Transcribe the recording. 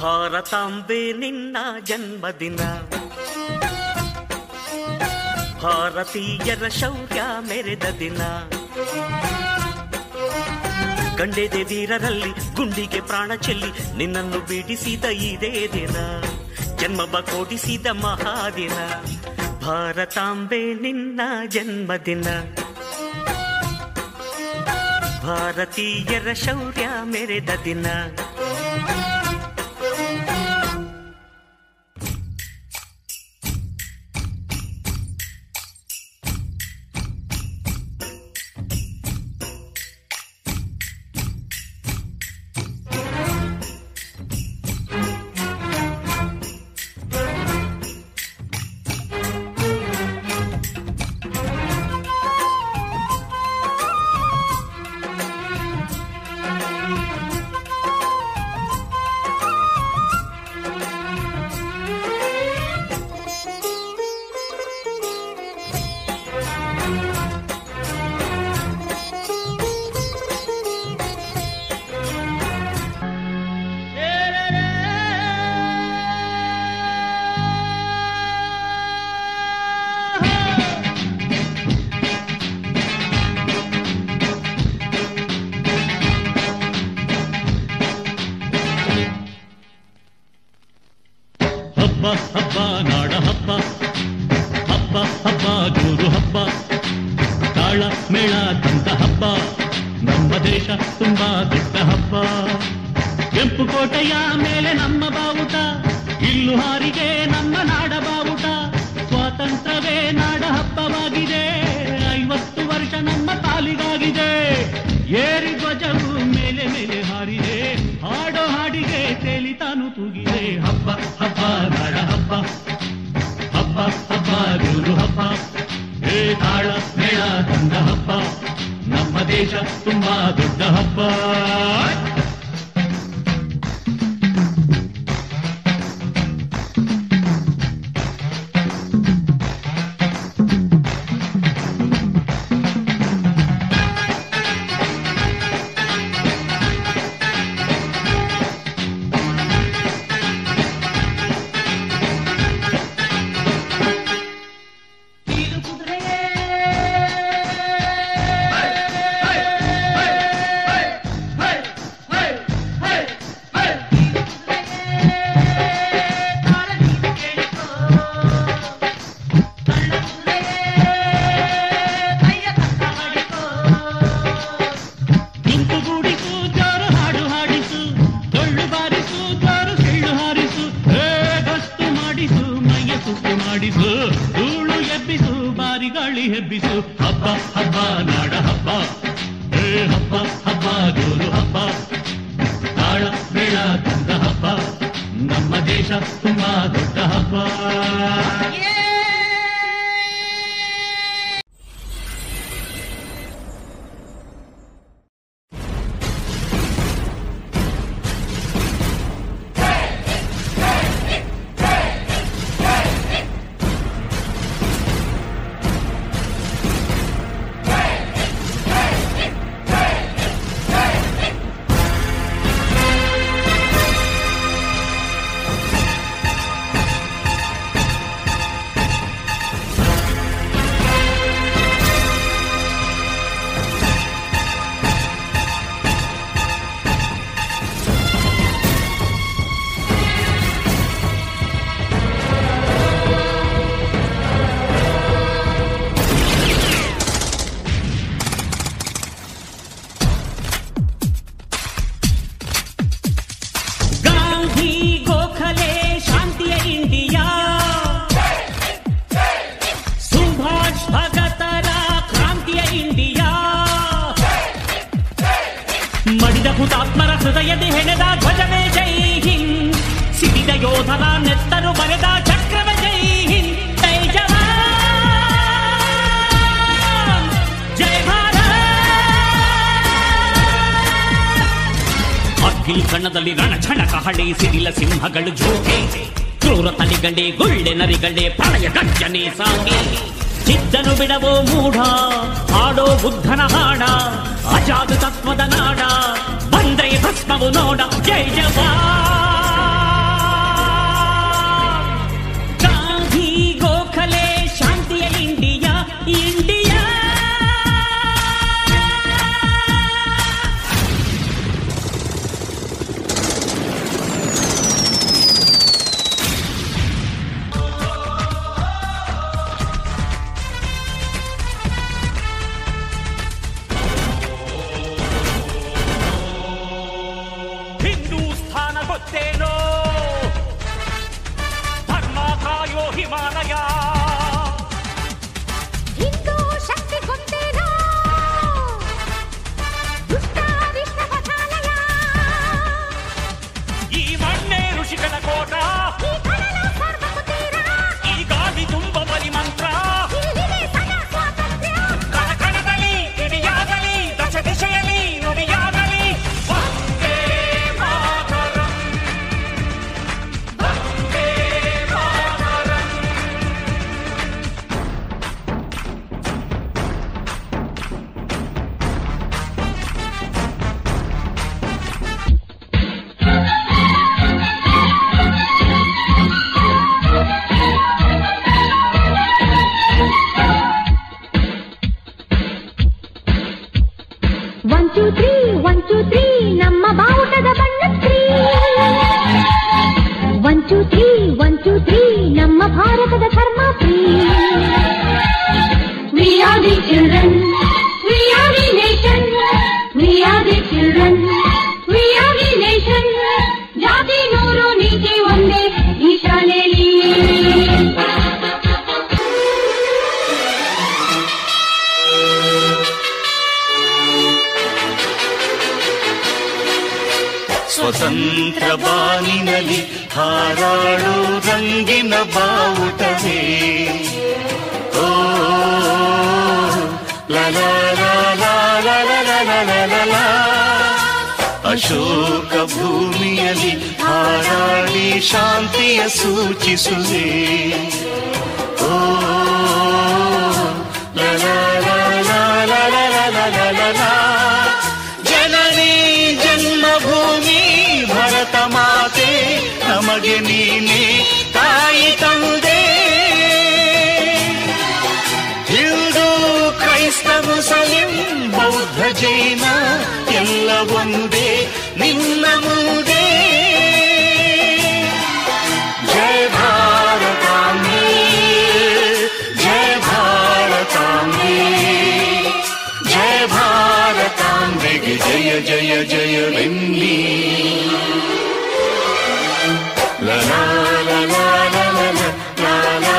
ಭಾರತಾಂಬೆ ನಿನ್ನ ಜನ್ಮದಿನ, ಭಾರತೀಯರ ಶೌರ್ಯ ಮೆರೆದ ದಿನ, ಗಂಡೆದೆ ವೀರರಲ್ಲಿ ಗುಂಡಿಗೆ ಪ್ರಾಣ ಚೆಲ್ಲಿ ನಿನ್ನನ್ನು ಬಿಡಿಸಿದ ಇದೇ ದಿನ, ಜನ್ಮ ಕೊಡಿಸಿದ ಮಹಾದಿನ. ಭಾರತಾಂಬೆ ನಿನ್ನ ಜನ್ಮದಿನ, ಭಾರತೀಯರ ಶೌರ್ಯ ಮೆರೆದ ದಿನ. ಕಣ್ಣದಲ್ಲಿ ರಣಛಣಕ ಹಳಿ ಸಿಡಿಲ ಸಿಂಹಗಳು ಜೋಕೆ ಕ್ರೂರ ತಲಿಗಂಡೆ ಗುಳ್ಳೆ ನರಿಗಂಡೆ ಪ್ರಳಯ ಗರ್ಜನೆ ಸಾಗೆ ಚಿದ್ದನು ಬಿಡವೋ ಮೂಢ ಹಾಡೋ ಬುದ್ಧನ ಹಾಡ ಅಜಾದು ತತ್ವದ ನಾಡ ಬಂದ್ರೆ ಭಸ್ಮವು ನೋಡ ಜೈ ಜವಾನ್ ಈ ಗೋಖಲೆ ಶಾಂತಿಯ ಇಂಡಿಯಾ ಇಂಡಿಯಾ. ಹಿಂದೂಸ್ಥಾನ ಗೊತ್ತೇನೋ, ಧರ್ಮ ಕಾಯೋ ಹಿಮಾಲಯ. ಹಿಂದೂ ಶಕ್ತಿ ಗೊತ್ತೇನೋ, ದುಷ್ಟಾರಿಷ್ಟ ಪಥಾಲಯ. ಈ ಮಣ್ಣೆ ಋಷಿಗಳ ಕೋಟ, ಈ ಕಡಲ ಸರ್ವಕುಟೀರ, ಈ ಗಾಳಿ ತುಂಬ ಪರಿಮಂತ್ರ. ಇಲ್ಲಿದೆ ಸದಾ ಸ್ವಾತಂತ್ರ್ಯ. ಕಣಕಣದಲ್ಲಿ ಕಿಡಿಯಾಗಲಿ, ದಶ ದಿಶೆಯಲ್ಲಿ ನುಡಿಯಾಗಲಿ. Vande Mataram, Vande Mataram. One, two, three, 1, 2, 3, ನಮ್ಮ ಬಾವುಟದ ಬಣ್ಣ ಶ್ರೀ. 1, 2, 3, 1, 2, 3, ನಮ್ಮ ಭಾರತದ ಧರ್ಮ Shri. We are the children, we are the nation, we are the children, we are the nation. ಜಾತಿ ನೂರು ನೀತಿ ಒಂದೇ ಈ ಶಾಲೆಯಲ್ಲಿ. ಸ್ವತಂತ್ರ ಬಾನಿನಲ್ಲಿ ಹಾರಾಡೋ ರಂಗಿನ ಬಾವುಟವೇ. ಓ ಲಲ ಅಶೋಕ ಭೂಮಿಯಲ್ಲಿ ಹಾರಾಡಿ ಶಾಂತಿಯ ಸೂಚಿಸುವೆ. ಓ ಲಲ ಜನನಿ ಜನ್ಮಭೂಮಿ ಭರತ ಮಾತೆ, ನಮಗೆ ನೀನೆ ತಾಯಿ ತಂದೆ. ಹಿಂದೂ ಕ್ರೈಸ್ತ ಮುಸಲಿಂ ಬೌದ್ಧ ಜೈನ ಎಲ್ಲ ಒಂದೇ ನಿನ್ನ ಮುಂದೆ. ಜಯ ಭಾರತಾಂಬೆ, ಜಯ ಭಾರತಾಂಬೆ, ಜಯ ಭಾರತಾಂಬೆಗೆ ಜಯ ಜಯ ಜಯವೆನ್ನಿ. la la la la la la la la